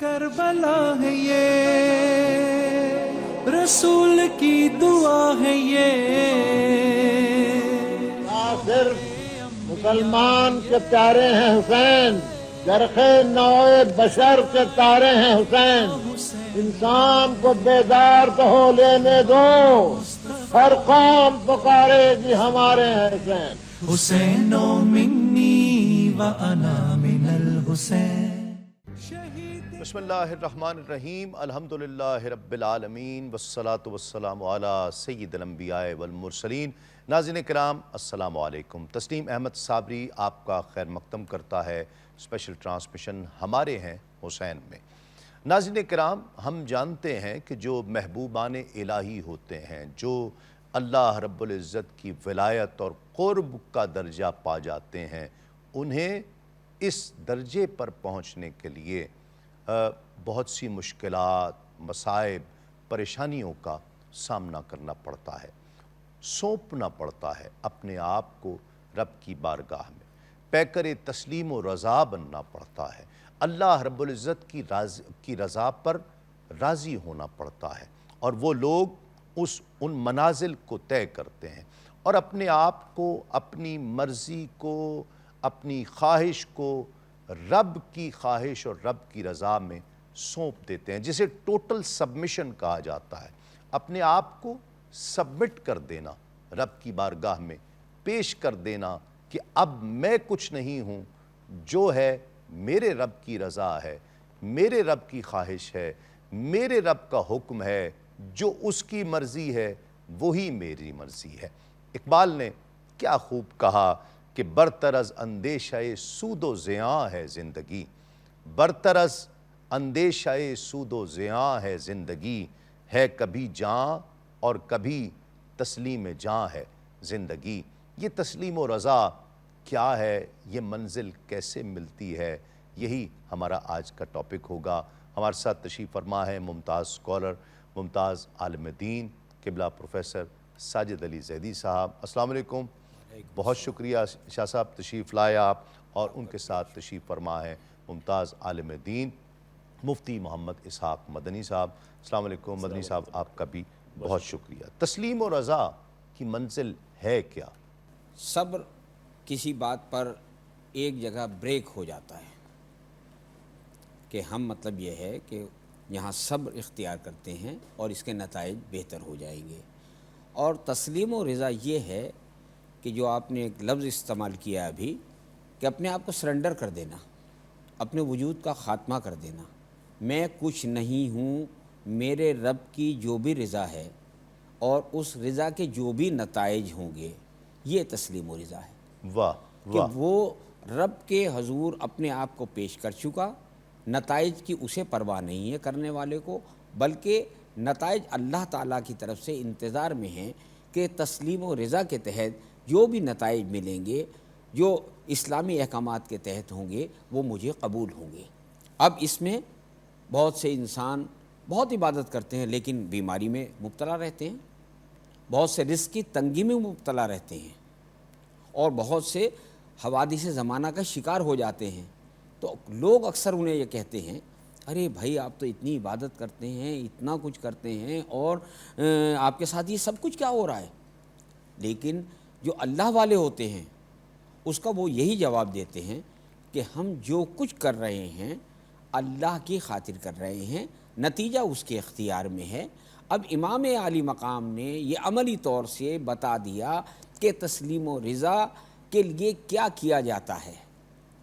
کربلا ہے یہ رسول کی دعا ہے یہ صرف مسلمان کے پیارے ہیں حسین، جرخے نوع بشر کے تارے ہیں حسین، انسان کو بیدار تو ہو لینے دو، ہر قوم پکارے گی ہمارے ہیں حسین۔ حسین منی وانا من الحسین۔ بسم اللہ الرحمن الرحیم، الحمدللہ رب العالمین، والصلاة والسلام علی سید الانبیاء والمرسلین۔ ناظرین کرام السلام علیکم۔ تسلیم احمد صابری آپ کا خیر مقدم کرتا ہے اسپیشل ٹرانسمیشن ہمارے ہیں حسین میں۔ ناظرین کرام، ہم جانتے ہیں کہ جو محبوبان الہی ہوتے ہیں، جو اللہ رب العزت کی ولایت اور قرب کا درجہ پا جاتے ہیں، انہیں اس درجے پر پہنچنے کے لیے بہت سی مشکلات، مصائب، پریشانیوں کا سامنا کرنا پڑتا ہے، سونپنا پڑتا ہے اپنے آپ کو رب کی بارگاہ میں، پیکر تسلیم و رضا بننا پڑتا ہے، اللہ رب العزت کی رضا پر راضی ہونا پڑتا ہے، اور وہ لوگ ان منازل کو طے کرتے ہیں اور اپنے آپ کو، اپنی مرضی کو، اپنی خواہش کو رب کی خواہش اور رب کی رضا میں سونپ دیتے ہیں، جسے ٹوٹل سبمیشن کہا جاتا ہے۔ اپنے آپ کو سبمٹ کر دینا، رب کی بارگاہ میں پیش کر دینا کہ اب میں کچھ نہیں ہوں، جو ہے میرے رب کی رضا ہے، میرے رب کی خواہش ہے، میرے رب کا حکم ہے، جو اس کی مرضی ہے وہی میری مرضی ہے۔ اقبال نے کیا خوب کہا کہ برتر از اندیشہ سود و زیاں ہے زندگی، برتر از اندیشہ سود و زیاں ہے زندگی، ہے کبھی جاں اور کبھی تسلیم جاں ہے زندگی۔ یہ تسلیم و رضا کیا ہے، یہ منزل کیسے ملتی ہے، یہی ہمارا آج کا ٹاپک ہوگا۔ ہمارے ساتھ تشریف فرما ہے ممتاز اسکالر، ممتاز عالم دین، قبلہ پروفیسر ساجد علی زیدی صاحب۔ السلام علیکم، بہت شکریہ شاہ صاحب تشریف لائے آپ، اور ان کے ساتھ تشریف فرما ہے ممتاز عالم دین مفتی محمد اسحاق مدنی صاحب۔ السلام علیکم مدنی صاحب، آپ کا بھی بہت شکریہ۔ تسلیم و رضا کی منزل ہے کیا؟ صبر کسی بات پر ایک جگہ بریک ہو جاتا ہے کہ ہم مطلب یہ ہے کہ یہاں صبر اختیار کرتے ہیں اور اس کے نتائج بہتر ہو جائیں گے۔ اور تسلیم و رضا یہ ہے کہ جو آپ نے ایک لفظ استعمال کیا ابھی کہ اپنے آپ کو سرنڈر کر دینا، اپنے وجود کا خاتمہ کر دینا، میں کچھ نہیں ہوں، میرے رب کی جو بھی رضا ہے اور اس رضا کے جو بھی نتائج ہوں گے، یہ تسلیم و رضا ہے۔ واہ کہ واہ، وہ رب کے حضور اپنے آپ کو پیش کر چکا، نتائج کی اسے پرواہ نہیں ہے کرنے والے کو، بلکہ نتائج اللہ تعالیٰ کی طرف سے انتظار میں ہیں کہ تسلیم و رضا کے تحت جو بھی نتائج ملیں گے، جو اسلامی احکامات کے تحت ہوں گے، وہ مجھے قبول ہوں گے۔ اب اس میں بہت سے انسان بہت عبادت کرتے ہیں لیکن بیماری میں مبتلا رہتے ہیں، بہت سے رزق کی تنگی میں مبتلا رہتے ہیں، اور بہت سے حوادث زمانہ کا شکار ہو جاتے ہیں۔ تو لوگ اکثر انہیں یہ کہتے ہیں، ارے بھائی آپ تو اتنی عبادت کرتے ہیں، اتنا کچھ کرتے ہیں، اور آپ کے ساتھ یہ سب کچھ کیا ہو رہا ہے؟ لیکن جو اللہ والے ہوتے ہیں اس کا وہ یہی جواب دیتے ہیں کہ ہم جو کچھ کر رہے ہیں اللہ کی خاطر کر رہے ہیں، نتیجہ اس کے اختیار میں ہے۔ اب امام عالی مقام نے یہ عملی طور سے بتا دیا کہ تسلیم و رضا کے لیے کیا کیا جاتا ہے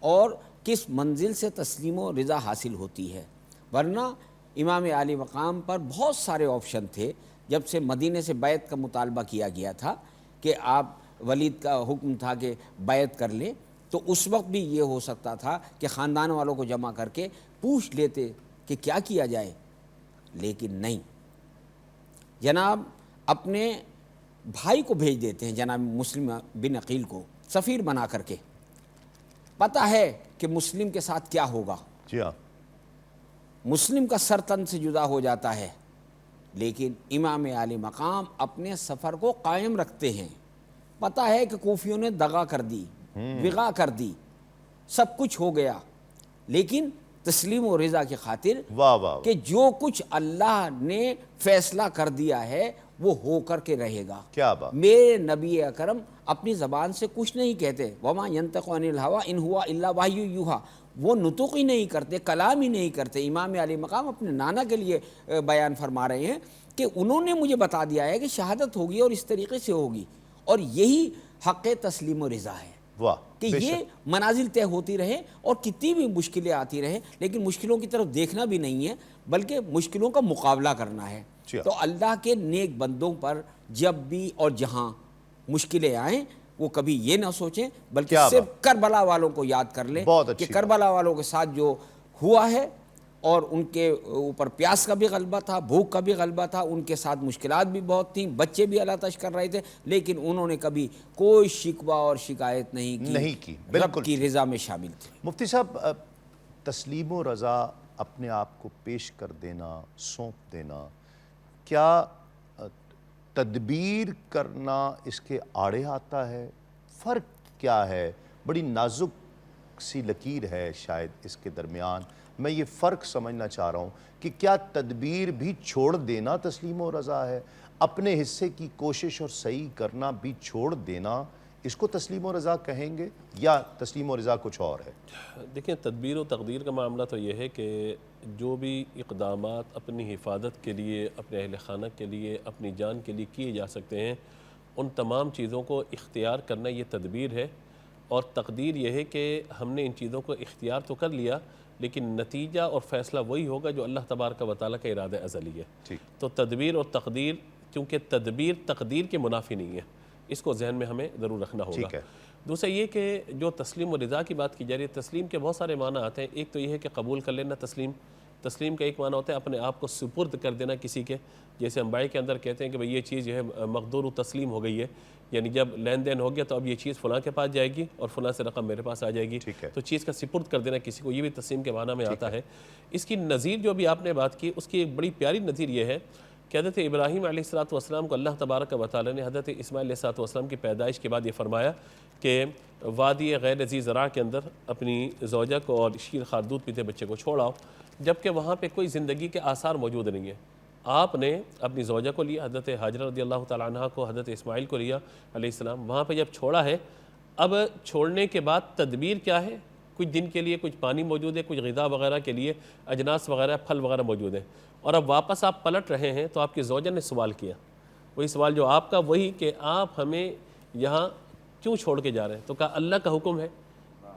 اور کس منزل سے تسلیم و رضا حاصل ہوتی ہے۔ ورنہ امام عالی مقام پر بہت سارے آپشن تھے۔ جب سے مدینے سے بیعت کا مطالبہ کیا گیا تھا کہ آپ، ولید کا حکم تھا کہ بیعت کر لیں، تو اس وقت بھی یہ ہو سکتا تھا کہ خاندان والوں کو جمع کر کے پوچھ لیتے کہ کیا کیا جائے، لیکن نہیں، جناب اپنے بھائی کو بھیج دیتے ہیں، جناب مسلم بن عقیل کو سفیر بنا کر کے۔ پتہ ہے کہ مسلم کے ساتھ کیا ہوگا، جی ہاں، مسلم کا سر تن سے جدا ہو جاتا ہے، لیکن امام عالی مقام اپنے سفر کو قائم رکھتے ہیں۔ پتہ ہے کہ کوفیوں نے دغا کر دی، وغا کر دی، سب کچھ ہو گیا، لیکن تسلیم و رضا کی خاطر واہ واہ کہ جو کچھ اللہ نے فیصلہ کر دیا ہے وہ ہو کر کے رہے گا. کیا بات. میرے نبی اکرم اپنی زبان سے کچھ نہیں کہتے. وما ینطق عن الہویٰ ان ہوا الا وحی یوحیٰ. وہ نطق ہی نہیں کرتے, کلام ہی نہیں کرتے. امام علی مقام اپنے نانا کے لیے بیان فرما رہے ہیں کہ انہوں نے مجھے بتا دیا ہے کہ شہادت ہوگی اور اس طریقے سے ہوگی, اور یہی حق تسلیم و رضا ہے. واہ. کہ یہ منازل طے ہوتی رہے اور کتنی بھی مشکلیں آتی رہیں, لیکن مشکلوں کی طرف دیکھنا بھی نہیں ہے بلکہ مشکلوں کا مقابلہ کرنا ہے. تو اللہ کے نیک بندوں پر جب بھی اور جہاں مشکلیں آئیں وہ کبھی یہ نہ سوچیں بلکہ صرف کربلا والوں کو یاد کر لیں کہ کربلا والوں کے ساتھ جو ہوا ہے, اور ان کے اوپر پیاس کا بھی غلبہ تھا, بھوک کا بھی غلبہ تھا, ان کے ساتھ مشکلات بھی بہت تھیں, بچے بھی اللہ تش کر رہے تھے, لیکن انہوں نے کبھی کوئی شکوہ اور شکایت نہیں کی. رب کی رضا میں شامل تھے. مفتی صاحب, تسلیم و رضا اپنے آپ کو پیش کر دینا, سونپ دینا, کیا تدبیر کرنا اس کے آڑے آتا ہے؟ فرق کیا ہے؟ بڑی نازک سی لکیر ہے شاید اس کے درمیان. میں یہ فرق سمجھنا چاہ رہا ہوں کہ کیا تدبیر بھی چھوڑ دینا تسلیم و رضا ہے؟ اپنے حصے کی کوشش اور صحیح کرنا بھی چھوڑ دینا, اس کو تسلیم و رضا کہیں گے یا تسلیم و رضا کچھ اور ہے؟ دیکھیں, تدبیر و تقدیر کا معاملہ تو یہ ہے کہ جو بھی اقدامات اپنی حفاظت کے لیے, اپنے اہل خانہ کے لیے, اپنی جان کے لیے کیے جا سکتے ہیں, ان تمام چیزوں کو اختیار کرنا یہ تدبیر ہے. اور تقدیر یہ ہے کہ ہم نے ان چیزوں کو اختیار تو کر لیا, لیکن نتیجہ اور فیصلہ وہی ہوگا جو اللہ تبارک و تعالیٰ کا ارادہ ازلی ہے. تو تدبیر اور تقدیر, چونکہ تدبیر تقدیر کے منافی نہیں ہے, اس کو ذہن میں ہمیں ضرور رکھنا ہوگا. دوسرا یہ کہ جو تسلیم و رضا کی بات کی جا رہی ہے, تسلیم کے بہت سارے معنی آتے ہیں. ایک تو یہ ہے کہ قبول کر لینا. تسلیم کا ایک معنی ہوتا ہے اپنے آپ کو سپرد کر دینا کسی کے, جیسے ہم بائی کے اندر کہتے ہیں کہ بھئی یہ چیز جو ہے مقدور و تسلیم ہو گئی ہے, یعنی جب لین دین ہو گیا تو اب یہ چیز فلاں کے پاس جائے گی اور فلاں سے رقم میرے پاس آ جائے گی. تو چیز کا سپرد کر دینا کسی کو, یہ بھی تسلیم کے معنی میں آتا ہے. اس کی نظیر جو بھی آپ نے بات کی, اس کی ایک بڑی پیاری نظیر یہ ہے کہ حضرت ابراہیم علیہ السلام کو اللہ تبارک و تعالیٰ نے حضرت اسماعیل علیہ السلام کی پیدائش کے بعد یہ فرمایا کہ وادی غیر ذی زرع کے اندر اپنی زوجہ کو اور شیر خوار دودھ پیتے بچے کو چھوڑ آؤ, جبکہ وہاں پہ کوئی زندگی کے آثار موجود نہیں ہیں. آپ نے اپنی زوجہ کو لیا, حضرت حاجرہ رضی اللہ تعالیٰ عنہ کو, حضرت اسماعیل کو لیا علیہ السلام, وہاں پہ جب چھوڑا ہے, اب چھوڑنے کے بعد تدبیر کیا ہے؟ کچھ دن کے لیے کچھ پانی موجود ہے, کچھ غذا وغیرہ کے لیے اجناس وغیرہ, پھل وغیرہ موجود ہیں, اور اب واپس آپ پلٹ رہے ہیں تو آپ کی زوجہ نے سوال کیا, وہی سوال جو آپ کا, وہی کہ آپ ہمیں یہاں کیوں چھوڑ کے جا رہے ہیں؟ تو کہا اللہ کا حکم ہے.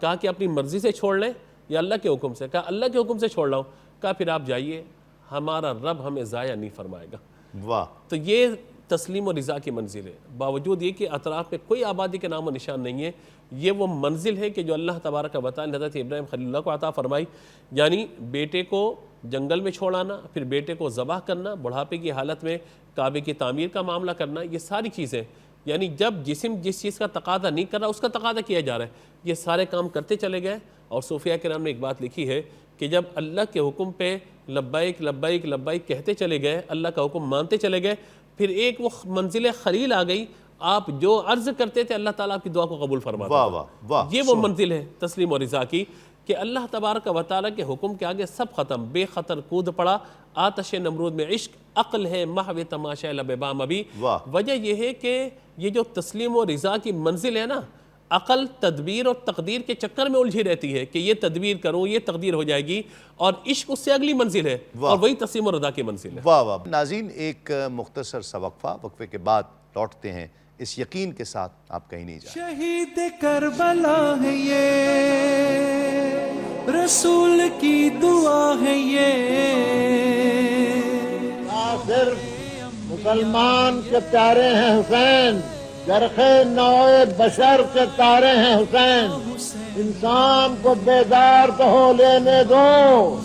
کہا کہ اپنی مرضی سے چھوڑ لیں یا اللہ کے حکم سے؟ کہا اللہ کے حکم سے چھوڑ لاؤں. کہا پھر آپ جائیے, ہمارا رب ہمیں ضائع نہیں فرمائے گا. واہ. تو یہ تسلیم و رضا کی منزل ہے, باوجود یہ کہ اطراف میں کوئی آبادی کے نام و نشان نہیں ہے. یہ وہ منزل ہے کہ جو اللہ تبارک و تعالیٰ نے حضرت ابراہیم خلیل اللہ کو عطا فرمائی, یعنی بیٹے کو جنگل میں چھوڑ آنا, پھر بیٹے کو ذبح کرنا, بڑھاپے کی حالت میں کعبے کی تعمیر کا معاملہ کرنا, یہ ساری چیزیں, یعنی جب جسم جس چیز کا تقاضا نہیں کر رہا اس کا تقاضا کیا جا رہا ہے, یہ سارے کام کرتے چلے گئے. اور صوفیہ کرام نے ایک بات لکھی ہے کہ جب اللہ کے حکم پہ لبیک لبیک لبیک کہتے چلے گئے, اللہ کا حکم مانتے چلے گئے, پھر ایک وہ منزل خلیل آ گئی, آپ جو عرض کرتے تھے اللہ تعالیٰ آپ کی دعا کو قبول فرماتا ہے. یہ وہ منزل ہے تسلیم و رضا کی کہ اللہ تبارک و تعالیٰ کے حکم کے آگے سب ختم, بے خطر کود پڑا. آتش نمرود میں عشق, عقل ہے محو تماشا لب بام ابھی. وجہ یہ ہے کہ یہ جو تسلیم و رضا کی منزل ہے نا, عقل تدبیر اور تقدیر کے چکر میں الجھی رہتی ہے کہ یہ تدبیر کروں, یہ تقدیر ہو جائے گی, اور عشق اس سے اگلی منزل ہے, اور وہی تسلیم و رضا کی منزل ہے. واہ واہ. ناظرین, ایک مختصر سا وقفہ, وقفے کے بعد لوٹتے ہیں اس یقین کے ساتھ آپ کہیں نہیں جائیں. شہید کربلا ہے یہ, رسول کی دعا ہے یہ, صرف مسلمان کے پیارے ہیں حسین, جرخ نوع بشر کے تارے ہیں حسین. انسان کو بیدار تو ہو لینے دو,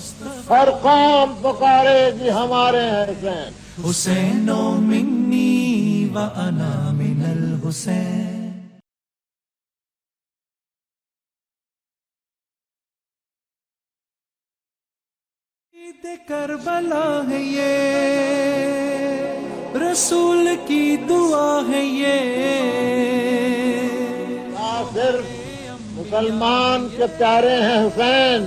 ہر قوم پکارے گی ہمارے ہیں حسین. حسین منی و انا من الحسین. کربلا ہے یہ, رسول کی دعا ہے یہ. صرف مسلمان کے پیارے ہیں حسین,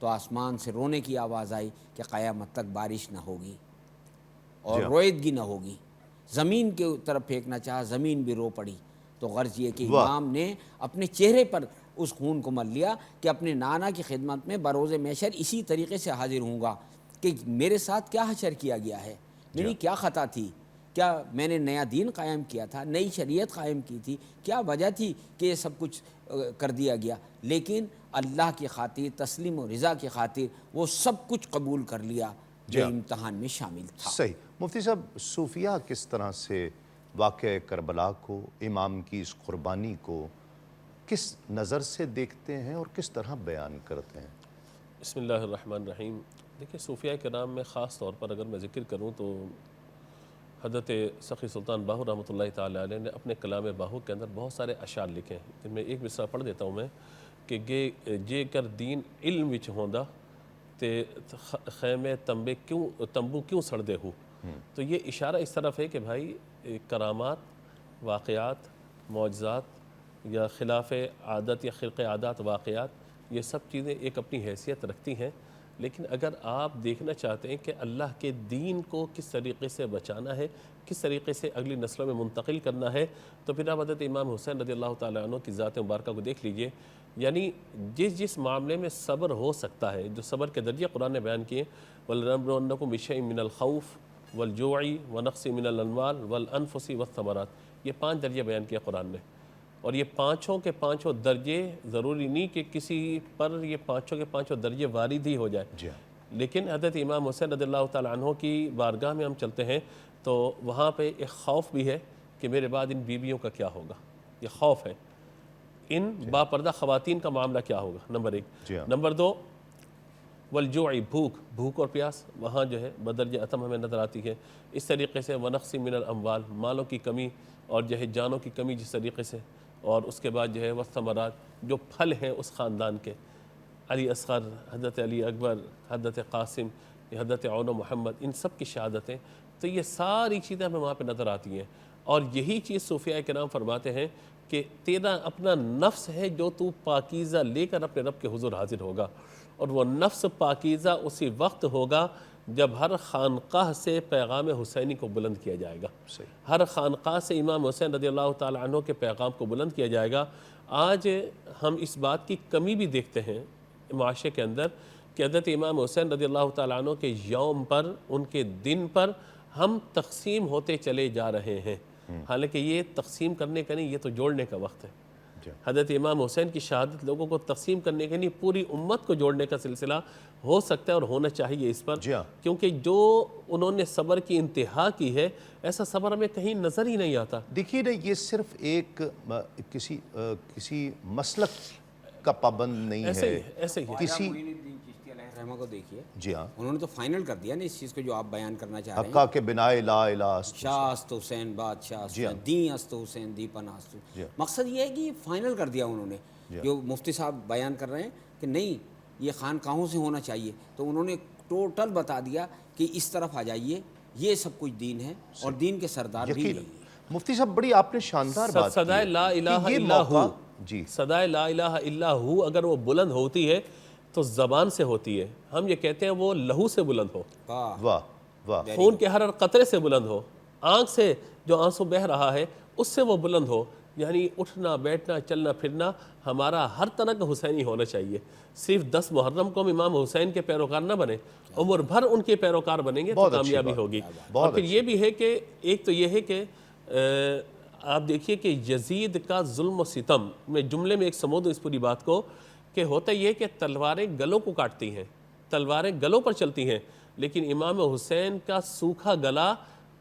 تو آسمان سے رونے کی آواز آئی کہ قیامت تک بارش نہ ہوگی اور رویدگی نہ ہوگی. زمین کے طرف پھینکنا چاہا، زمین بھی رو پڑی. تو غرض یہ کہ امام نے اپنے چہرے پر اس خون کو مل لیا کہ اپنے نانا کی خدمت میں بروز محشر اسی طریقے سے حاضر ہوں گا کہ میرے ساتھ کیا حشر کیا گیا ہے، میری کیا خطا تھی، کیا میں نے نیا دین قائم کیا تھا، نئی شریعت قائم کی تھی، کیا وجہ تھی کہ یہ سب کچھ کر دیا گیا. لیکن اللہ کی خاطر، تسلیم و رضا کی خاطر وہ سب کچھ قبول کر لیا جو امتحان میں شامل تھا. صحیح. مفتی صاحب، صوفیہ کس طرح سے واقعہ کربلا کو، امام کی اس قربانی کو کس نظر سے دیکھتے ہیں اور کس طرح بیان کرتے ہیں؟ بسم اللہ الرحمن الرحیم. دیکھیں، صوفیہ کرام میں خاص طور پر اگر میں ذکر کروں تو حضرت سخی سلطان باہو رحمۃ اللہ تعالیٰ علیہ نے اپنے کلام باہو کے اندر بہت سارے اشعار لکھے ہیں، جن میں ایک مصرع پڑھ دیتا ہوں میں کہ جے کر دین علم وچ ہوندا تے خیمے تمبو کیوں سڑدے ہو. تو یہ اشارہ اس طرف ہے کہ بھائی کرامات، واقعات، معجزات یا خلاف عادت یا خرق عادات واقعات، یہ سب چیزیں ایک اپنی حیثیت رکھتی ہیں. لیکن اگر آپ دیکھنا چاہتے ہیں کہ اللہ کے دین کو کس طریقے سے بچانا ہے، کس طریقے سے اگلی نسلوں میں منتقل کرنا ہے، تو پھر آپ حضرت امام حسین رضی اللہ تعالیٰ عنہ کی ذات مبارکہ کو دیکھ لیجئے. یعنی جس معاملے میں صبر ہو سکتا ہے، جو صبر کے درجے قرآن نے بیان کیے، وَلَنَبْلُوَنَّكُم بِشَيْءٍ مِّنَ الْخَوْفِ وَالْجُوعِ وَنَقْصٍ مِّنَ الْأَمْوَالِ وَالْأَنفُسِ وَالثَّمَرَاتِ. یہ 5 درجے بیان کیے قرآن نے، اور یہ پانچوں کے پانچوں درجے ضروری نہیں کہ کسی پر یہ پانچوں کے پانچوں درجے وارد ہی ہو جائے. لیکن حضرت امام حسین رضی اللہ تعالیٰ عنہ کی بارگاہ میں ہم چلتے ہیں تو وہاں پہ ایک خوف بھی ہے کہ میرے بعد ان بیویوں کا کیا ہوگا. یہ خوف ہے، ان باپردہ خواتین کا معاملہ کیا ہوگا، نمبر 1. نمبر 2، والجوع، بھوک اور پیاس وہاں جو ہے بدرجہ اتم ہمیں نظر آتی ہے. اس طریقے سے ونقص من الاموال، مالوں کی کمی اور جو ہے جانوں کی کمی جس طریقے سے، اور اس کے بعد جو ہے والثمرات، جو پھل ہیں اس خاندان کے، علی اصغر، حضرت علی اکبر، حضرت قاسم، حضرت عون و محمد، ان سب کی شہادتیں. تو یہ ساری چیزیں ہمیں وہاں پہ نظر آتی ہیں. اور یہی چیز صوفیہ کرام فرماتے ہیں کہ تیرا اپنا نفس ہے جو تو پاکیزہ لے کر اپنے رب کے حضور حاضر ہوگا، اور وہ نفس پاکیزہ اسی وقت ہوگا جب ہر خانقاہ سے پیغام حسینی کو بلند کیا جائے گا. ہر خانقاہ سے امام حسین رضی اللہ تعالیٰ عنہ کے پیغام کو بلند کیا جائے گا. آج ہم اس بات کی کمی بھی دیکھتے ہیں معاشرے کے اندر کہ حضرت امام حسین رضی اللہ تعالیٰ عنہ کے یوم پر، ان کے دن پر ہم تقسیم ہوتے چلے جا رہے ہیں، حالانکہ یہ تقسیم کرنے کا نہیں، یہ تو جوڑنے کا وقت ہے. حضرت امام حسین کی شہادت لوگوں کو تقسیم کرنے کے نہیں، پوری امت کو جوڑنے کا سلسلہ ہو سکتا ہے اور ہونا چاہیے اس پر. کیونکہ جو انہوں نے صبر کی انتہا کی ہے، ایسا صبر ہمیں کہیں نظر ہی نہیں آتا. دیکھیے نا، یہ صرف ایک کسی مسلک کا پابند نہیں ہے، ایسے ہی کسی رحمہ کو دیکھیے، جی ہاں، انہوں نے تو فائنل کر دیا نا اس چیز کو جو آپ بیان کرنا چاہ رہے ہیں. حقا کے بنائے لا الہ شاہ است حسین بادشاہ دین است حسین دی پناہ است. مقصد یہ ہے کہ فائنل کر دیا انہوں نے. جو مفتی صاحب بیان کر رہے ہیں کہ نہیں یہ خانقاہوں سے ہونا چاہیے، تو انہوں نے ٹوٹل بتا دیا کہ اس طرف آ جائیے، یہ سب کچھ دین ہے اور دین کے سردار بھی یہی ہیں. مفتی صاحب بڑی آپ نے شاندار بات کی. صدائے لا الہ الا ہو، صدائے لا الہ الا ہو اگر وہ بلند ہوتی ہے تو زبان سے ہوتی ہے. ہم یہ کہتے ہیں وہ لہو سے بلند ہو، واہ واہ، خون کے ہر قطرے سے بلند ہو، آنکھ سے جو آنسو بہہ رہا ہے اس سے وہ بلند ہو. یعنی اٹھنا بیٹھنا چلنا پھرنا ہمارا ہر طرح کا حسینی ہونا چاہیے. صرف 10 محرم کو ہم امام حسین کے پیروکار نہ بنے، عمر بھر ان کے پیروکار بنیں گے تو کامیابی ہوگی. اور پھر یہ بھی ہے کہ ایک تو یہ ہے کہ آپ دیکھیے کہ یزید کا ظلم و ستم میں جملے میں ایک سمو دو اس پوری بات کو، کہ ہوتا یہ کہ تلواریں گلوں کو کاٹتی ہیں، تلواریں گلوں پر چلتی ہیں، لیکن امام حسین کا سوکھا گلا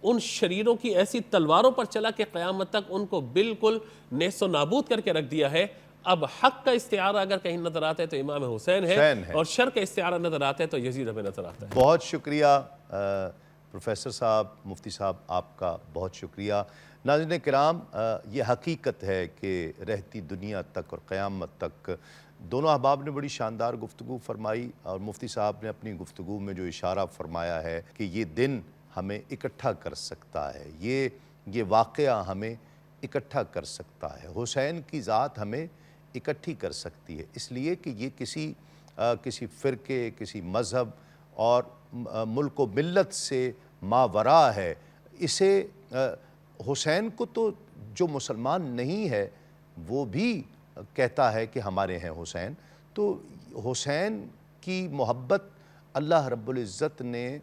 ان شریروں کی ایسی تلواروں پر چلا کہ قیامت تک ان کو بالکل نیست و نابود کر کے رکھ دیا ہے. اب حق کا استعارہ اگر کہیں نظر آتا ہے تو امام حسین ہے، اور شر کا استعارہ نظر آتا ہے تو یزید ہمیں نظر آتا ہے. بہت شکریہ پروفیسر صاحب، مفتی صاحب، آپ کا بہت شکریہ. ناظرین کرام، یہ حقیقت ہے کہ رہتی دنیا تک اور قیامت تک دونوں احباب نے بڑی شاندار گفتگو فرمائی، اور مفتی صاحب نے اپنی گفتگو میں جو اشارہ فرمایا ہے کہ یہ دن ہمیں اکٹھا کر سکتا ہے، یہ واقعہ ہمیں اکٹھا کر سکتا ہے، حسین کی ذات ہمیں اکٹھی کر سکتی ہے، اس لیے کہ یہ کسی کسی فرقے، کسی مذہب اور ملک و ملت سے ماورا ہے، اسے حسین کو تو جو مسلمان نہیں ہے وہ بھی کہتا ہے کہ ہمارے ہیں حسین. تو حسین کی محبت اللہ رب العزت نے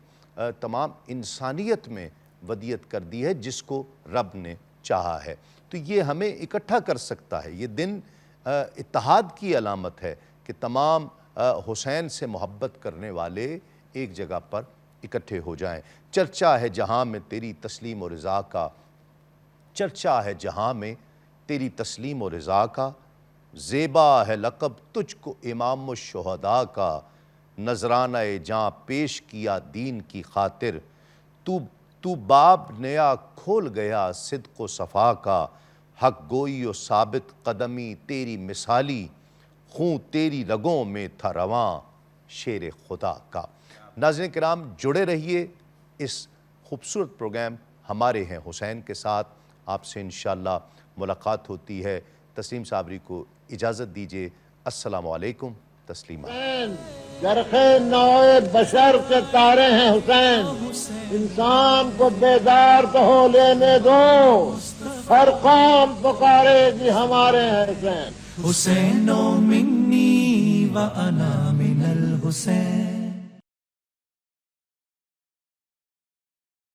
تمام انسانیت میں ودیت کر دی ہے، جس کو رب نے چاہا ہے. تو یہ ہمیں اکٹھا کر سکتا ہے. یہ دن اتحاد کی علامت ہے کہ تمام حسین سے محبت کرنے والے ایک جگہ پر اکٹھے ہو جائیں. چرچا ہے جہاں میں تیری تسلیم و رضا کا، چرچا ہے جہاں میں تیری تسلیم و رضا کا، زیبا ہے لقب تجھ کو امام الشہداء کا، نذرانہ جاں پیش کیا دین کی خاطر، تو باب نیا کھول گیا صدق و صفا کا، حق گوئی و ثابت قدمی تیری مثالی، خون تیری رگوں میں تھا رواں شیر خدا کا. ناظرین کرام، جڑے رہیے اس خوبصورت پروگرام ہمارے ہیں حسین کے ساتھ. آپ سے انشاءاللہ ملاقات ہوتی ہے. تسلیم صابری کو اجازت دیجیے. السلام علیکم. تسلیمہ. جرخ نوع بشر کے تارے ہیں حسین، انسان کو بیدار تو ہو لینے دو، ہر قوم پکارے گی ہمارے ہیں حسین. حسین منی وأنا من الحسین.